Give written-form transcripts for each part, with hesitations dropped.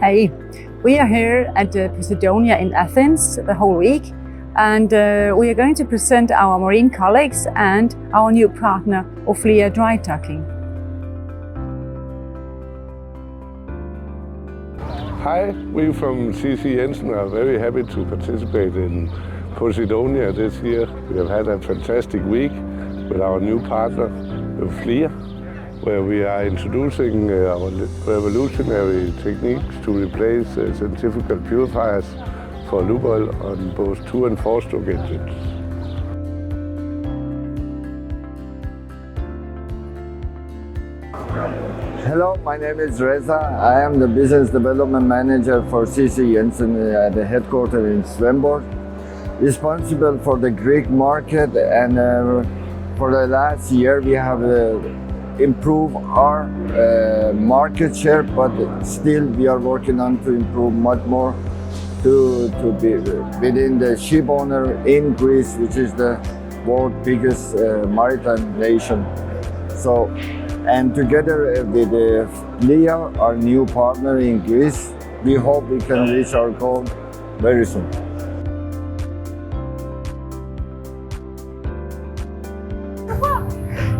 Hey, we are here at Posidonia in Athens the whole week, and we are going to present our marine colleagues and our new partner, Euploia Dry Docking. Hi, we from CJJENSEN are very happy to participate in Posidonia this year. We have had a fantastic week with our new partner, Euploia, where we are introducing our revolutionary techniques to replace centrifugal purifiers for lube oil on both 2- and 4-stroke engines. Hello, my name is RESA. I am the Business Development Manager for CJJENSEN at the headquarters in Svenborg, responsible for the Greek market, and for the last year we have improved our market share, but still we are working on to improve much more to be within the ship owner in Greece, which is the world's biggest maritime nation. And together with Euploia, our new partner in Greece, we hope we can reach our goal very soon.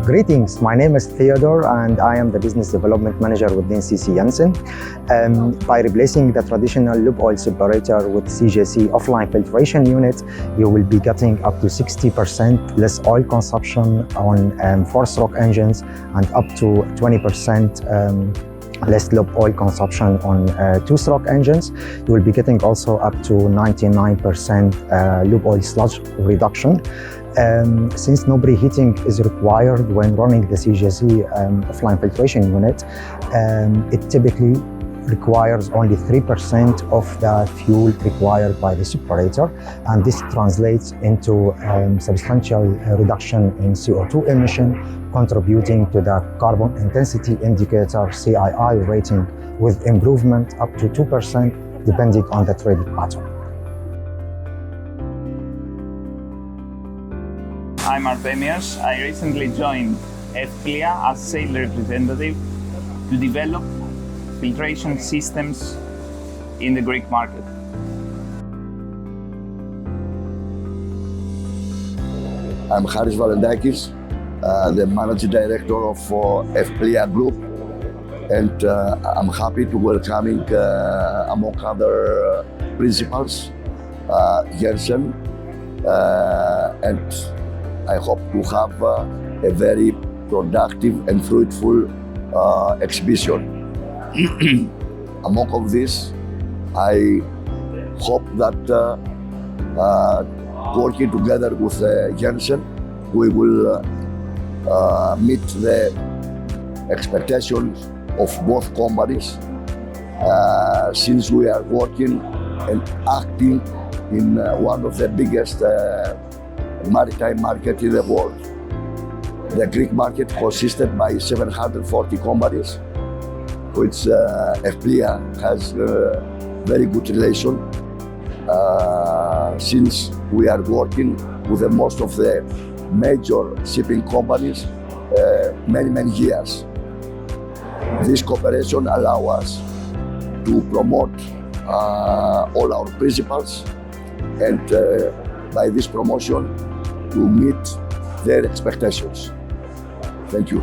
Greetings, my name is Theodore and I am the Business Development Manager within CJJENSEN. By replacing the traditional lube oil separator with CJC offline filtration unit, you will be getting up to 60% less oil consumption on 4-stroke engines and up to 20% less lube oil consumption on 2-stroke engines. You will be getting also up to 99% lube oil sludge reduction. Since no preheating is required when running the CJC offline filtration unit, it typically requires only 3% of the fuel required by the separator, and this translates into substantial reduction in CO2 emission, contributing to the carbon intensity indicator CII rating with improvement up to 2% depending on the trading pattern. I'm Arius. I recently joined Euploia as sales representative to develop filtration systems in the Greek market. I'm Haris Valendakis, the Managing Director of Euploia Group, and I'm happy to welcoming among other principals Jensen, and I hope to have a very productive and fruitful exhibition. Among all this, I hope that working together with Jensen, we will meet the expectations of both companies, since we are working and acting in one of the biggest maritime market in the world. The Greek market consisted by 740 companies, which Euploia has a very good relation, since we are working with most of the major shipping companies many years. This cooperation allows us to promote all our principles, and by this promotion to meet their expectations. Thank you.